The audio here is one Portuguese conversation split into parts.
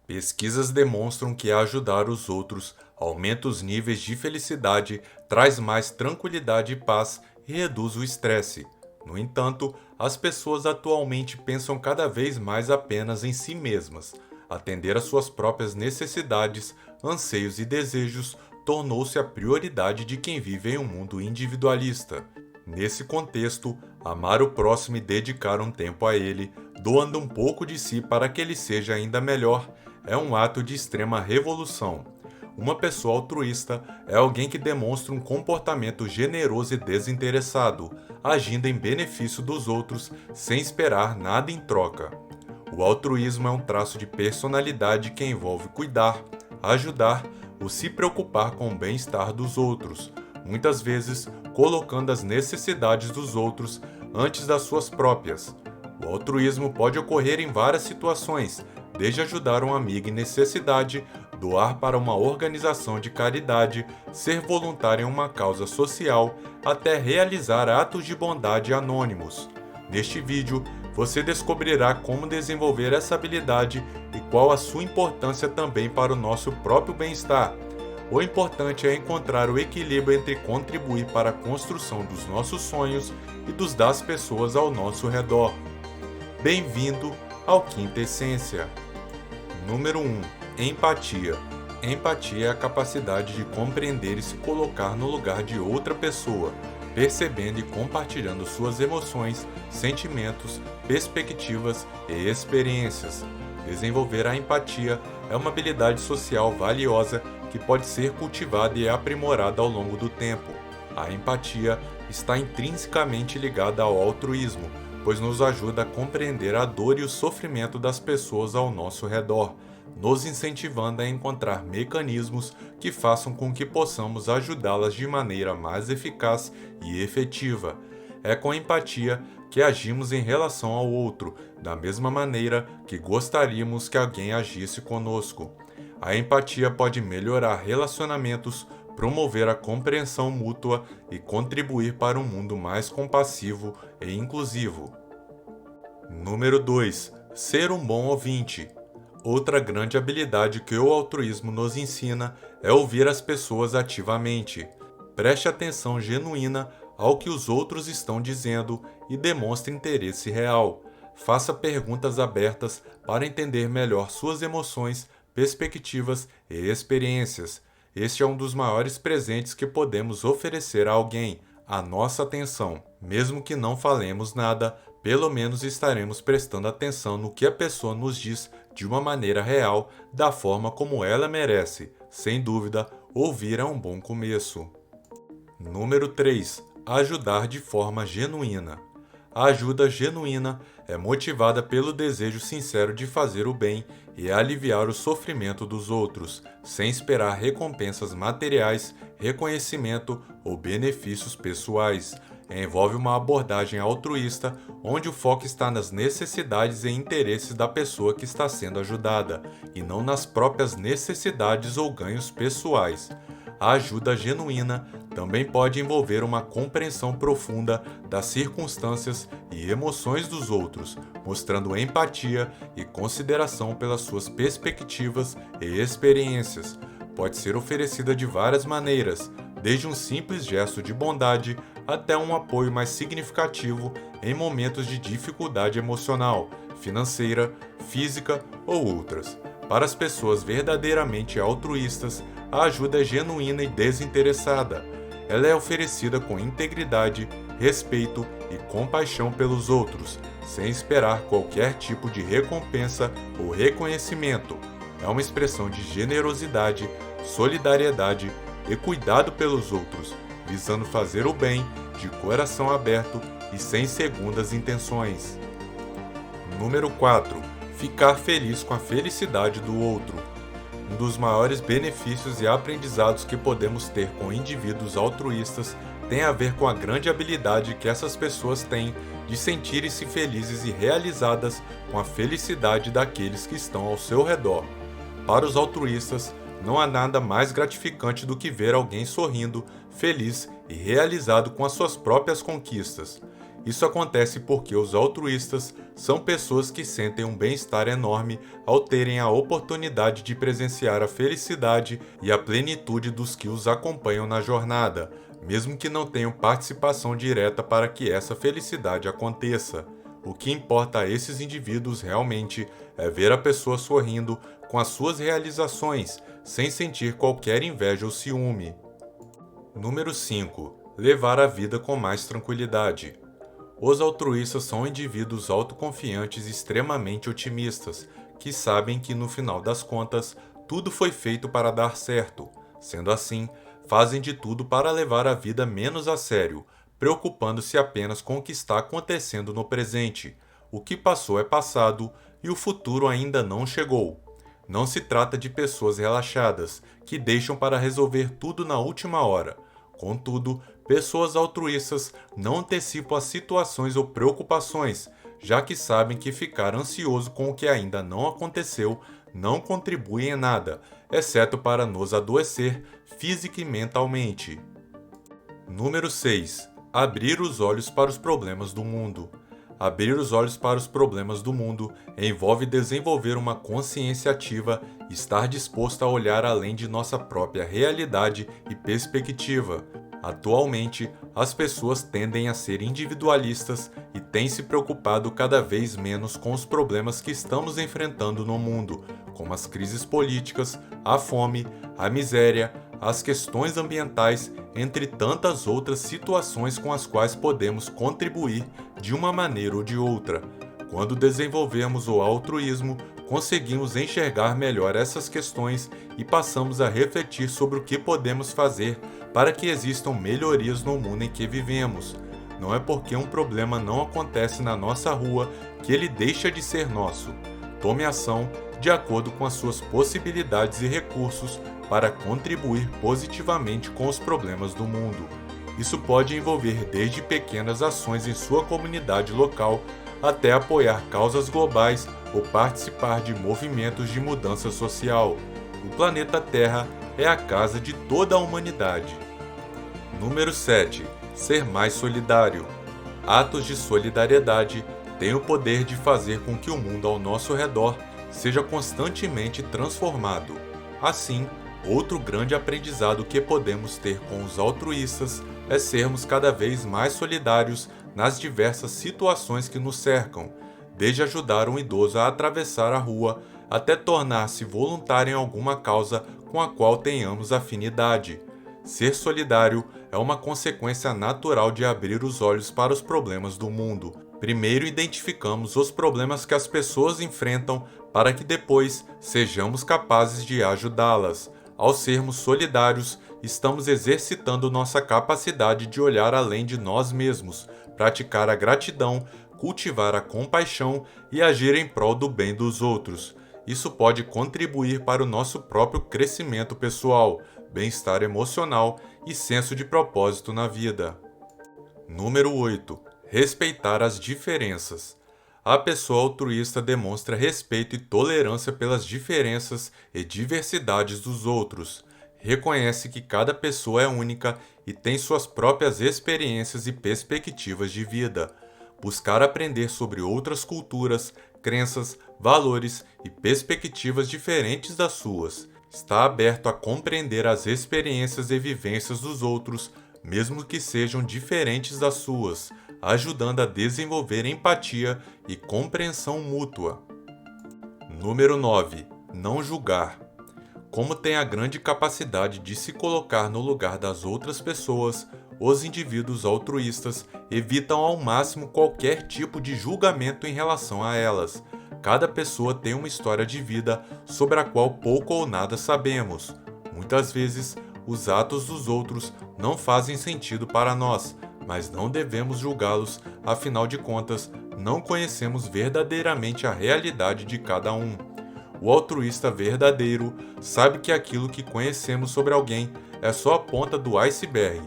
Pesquisas demonstram que ajudar os outros aumenta os níveis de felicidade, traz mais tranquilidade e paz e reduz o estresse. No entanto, as pessoas atualmente pensam cada vez mais apenas em si mesmas. Atender às suas próprias necessidades, anseios e desejos tornou-se a prioridade de quem vive em um mundo individualista. Nesse contexto, amar o próximo e dedicar um tempo a ele, doando um pouco de si para que ele seja ainda melhor, é um ato de extrema revolução. Uma pessoa altruísta é alguém que demonstra um comportamento generoso e desinteressado, agindo em benefício dos outros sem esperar nada em troca. O altruísmo é um traço de personalidade que envolve cuidar, ajudar ou se preocupar com o bem-estar dos outros, muitas vezes colocando as necessidades dos outros antes das suas próprias. O altruísmo pode ocorrer em várias situações, desde ajudar um amigo em necessidade, doar para uma organização de caridade, ser voluntário em uma causa social, até realizar atos de bondade anônimos. Neste vídeo, você descobrirá como desenvolver essa habilidade e qual a sua importância também para o nosso próprio bem-estar. O importante é encontrar o equilíbrio entre contribuir para a construção dos nossos sonhos e dos das pessoas ao nosso redor. Bem-vindo ao Quinta Essência. Número 1. Empatia. Empatia é a capacidade de compreender e se colocar no lugar de outra pessoa, percebendo e compartilhando suas emoções, sentimentos, perspectivas e experiências. Desenvolver a empatia é uma habilidade social valiosa que pode ser cultivada e aprimorada ao longo do tempo. A empatia está intrinsecamente ligada ao altruísmo, pois nos ajuda a compreender a dor e o sofrimento das pessoas ao nosso redor, nos incentivando a encontrar mecanismos que façam com que possamos ajudá-las de maneira mais eficaz e efetiva. É com empatia que agimos em relação ao outro, da mesma maneira que gostaríamos que alguém agisse conosco. A empatia pode melhorar relacionamentos, promover a compreensão mútua e contribuir para um mundo mais compassivo e inclusivo. Número 2. Ser um bom ouvinte. Outra grande habilidade que o altruísmo nos ensina é ouvir as pessoas ativamente. Preste atenção genuína ao que os outros estão dizendo e demonstre interesse real. Faça perguntas abertas para entender melhor suas emoções, perspectivas e experiências. Este é um dos maiores presentes que podemos oferecer a alguém, a nossa atenção. Mesmo que não falemos nada, pelo menos estaremos prestando atenção no que a pessoa nos diz de uma maneira real, da forma como ela merece. Sem dúvida, ouvir é um bom começo. Número 3. Ajudar de forma genuína. A ajuda genuína é motivada pelo desejo sincero de fazer o bem e aliviar o sofrimento dos outros, sem esperar recompensas materiais, reconhecimento ou benefícios pessoais. Envolve uma abordagem altruísta, onde o foco está nas necessidades e interesses da pessoa que está sendo ajudada, e não nas próprias necessidades ou ganhos pessoais. A ajuda genuína também pode envolver uma compreensão profunda das circunstâncias e emoções dos outros, mostrando empatia e consideração pelas suas perspectivas e experiências. Pode ser oferecida de várias maneiras, desde um simples gesto de bondade até um apoio mais significativo em momentos de dificuldade emocional, financeira, física ou outras. Para as pessoas verdadeiramente altruístas, a ajuda é genuína e desinteressada. Ela é oferecida com integridade, respeito e compaixão pelos outros, sem esperar qualquer tipo de recompensa ou reconhecimento. É uma expressão de generosidade, solidariedade e cuidado pelos outros, visando fazer o bem de coração aberto e sem segundas intenções. Número 4. Ficar feliz com a felicidade do outro. Um dos maiores benefícios e aprendizados que podemos ter com indivíduos altruístas tem a ver com a grande habilidade que essas pessoas têm de sentirem-se felizes e realizadas com a felicidade daqueles que estão ao seu redor. Para os altruístas, não há nada mais gratificante do que ver alguém sorrindo, feliz e realizado com as suas próprias conquistas. Isso acontece porque os altruístas são pessoas que sentem um bem-estar enorme ao terem a oportunidade de presenciar a felicidade e a plenitude dos que os acompanham na jornada, mesmo que não tenham participação direta para que essa felicidade aconteça. O que importa a esses indivíduos realmente é ver a pessoa sorrindo com as suas realizações, sem sentir qualquer inveja ou ciúme. Número 5. Levar a vida com mais tranquilidade. Os altruístas são indivíduos autoconfiantes e extremamente otimistas, que sabem que no final das contas, tudo foi feito para dar certo. Sendo assim, fazem de tudo para levar a vida menos a sério, preocupando-se apenas com o que está acontecendo no presente. O que passou é passado e o futuro ainda não chegou. Não se trata de pessoas relaxadas, que deixam para resolver tudo na última hora. Contudo, pessoas altruístas não antecipam as situações ou preocupações, já que sabem que ficar ansioso com o que ainda não aconteceu não contribui em nada, exceto para nos adoecer física e mentalmente. Número 6. Abrir os olhos para os problemas do mundo. Abrir os olhos para os problemas do mundo envolve desenvolver uma consciência ativa e estar disposto a olhar além de nossa própria realidade e perspectiva. Atualmente, as pessoas tendem a ser individualistas e têm se preocupado cada vez menos com os problemas que estamos enfrentando no mundo, como as crises políticas, a fome, a miséria, as questões ambientais, entre tantas outras situações com as quais podemos contribuir de uma maneira ou de outra. Quando desenvolvemos o altruísmo, conseguimos enxergar melhor essas questões e passamos a refletir sobre o que podemos fazer para que existam melhorias no mundo em que vivemos. Não é porque um problema não acontece na nossa rua que ele deixa de ser nosso. Tome ação de acordo com as suas possibilidades e recursos para contribuir positivamente com os problemas do mundo. Isso pode envolver desde pequenas ações em sua comunidade local até apoiar causas globais ou participar de movimentos de mudança social. O planeta Terra é a casa de toda a humanidade. Número 7. Ser mais solidário. Atos de solidariedade têm o poder de fazer com que o mundo ao nosso redor seja constantemente transformado. Assim, outro grande aprendizado que podemos ter com os altruístas é sermos cada vez mais solidários nas diversas situações que nos cercam, desde ajudar um idoso a atravessar a rua até tornar-se voluntário em alguma causa com a qual tenhamos afinidade. Ser solidário é uma consequência natural de abrir os olhos para os problemas do mundo. Primeiro identificamos os problemas que as pessoas enfrentam para que depois sejamos capazes de ajudá-las. Ao sermos solidários, estamos exercitando nossa capacidade de olhar além de nós mesmos, praticar a gratidão, cultivar a compaixão e agir em prol do bem dos outros. Isso pode contribuir para o nosso próprio crescimento pessoal, bem-estar emocional e senso de propósito na vida. Número 8. Respeitar as diferenças. A pessoa altruísta demonstra respeito e tolerância pelas diferenças e diversidades dos outros. Reconhece que cada pessoa é única e tem suas próprias experiências e perspectivas de vida. Buscar aprender sobre outras culturas, crenças, valores e perspectivas diferentes das suas. Está aberto a compreender as experiências e vivências dos outros, mesmo que sejam diferentes das suas, ajudando a desenvolver empatia e compreensão mútua. Número 9. Não julgar. Como tem a grande capacidade de se colocar no lugar das outras pessoas, os indivíduos altruístas evitam ao máximo qualquer tipo de julgamento em relação a elas. Cada pessoa tem uma história de vida sobre a qual pouco ou nada sabemos. Muitas vezes, os atos dos outros não fazem sentido para nós, mas não devemos julgá-los, afinal de contas, não conhecemos verdadeiramente a realidade de cada um. O altruísta verdadeiro sabe que aquilo que conhecemos sobre alguém é só a ponta do iceberg.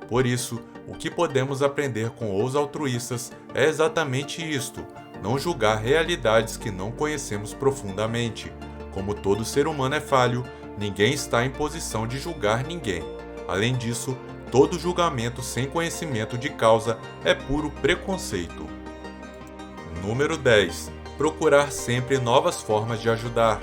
Por isso, o que podemos aprender com os altruístas é exatamente isto: não julgar realidades que não conhecemos profundamente. Como todo ser humano é falho, ninguém está em posição de julgar ninguém. Além disso, Todo julgamento sem conhecimento de causa é puro preconceito. Número 10. Procurar sempre novas formas de ajudar.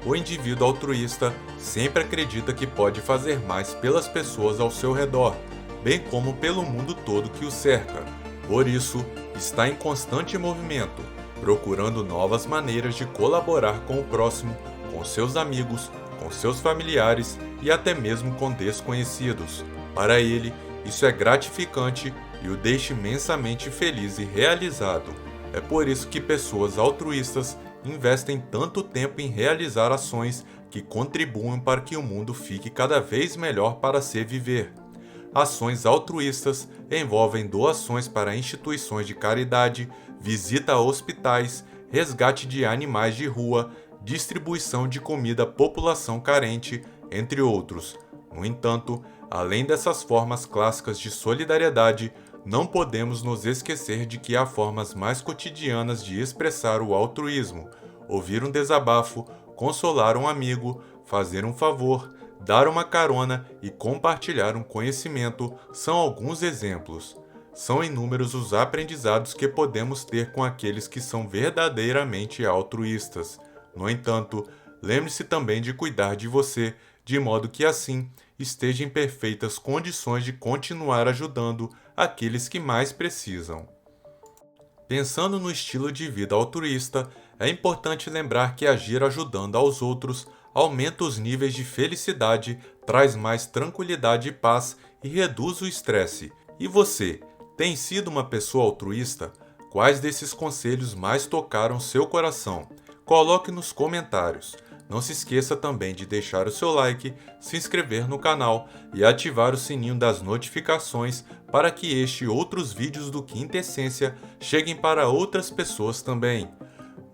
O indivíduo altruísta sempre acredita que pode fazer mais pelas pessoas ao seu redor, bem como pelo mundo todo que o cerca. Por isso, está em constante movimento, procurando novas maneiras de colaborar com o próximo, com seus amigos, com seus familiares e até mesmo com desconhecidos. Para ele, isso é gratificante e o deixa imensamente feliz e realizado. É por isso que pessoas altruístas investem tanto tempo em realizar ações que contribuem para que o mundo fique cada vez melhor para se viver. Ações altruístas envolvem doações para instituições de caridade, visita a hospitais, resgate de animais de rua, distribuição de comida à população carente, entre outros. No entanto, além dessas formas clássicas de solidariedade, não podemos nos esquecer de que há formas mais cotidianas de expressar o altruísmo: ouvir um desabafo, consolar um amigo, fazer um favor, dar uma carona e compartilhar um conhecimento são alguns exemplos. São inúmeros os aprendizados que podemos ter com aqueles que são verdadeiramente altruístas. No entanto, lembre-se também de cuidar de você, de modo que assim esteja em perfeitas condições de continuar ajudando aqueles que mais precisam. Pensando no estilo de vida altruísta, é importante lembrar que agir ajudando aos outros aumenta os níveis de felicidade, traz mais tranquilidade e paz e reduz o estresse. E você, tem sido uma pessoa altruísta? Quais desses conselhos mais tocaram seu coração? Coloque nos comentários. Não se esqueça também de deixar o seu like, se inscrever no canal e ativar o sininho das notificações para que este e outros vídeos do Quinta Essência cheguem para outras pessoas também.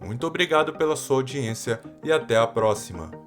Muito obrigado pela sua audiência e até a próxima!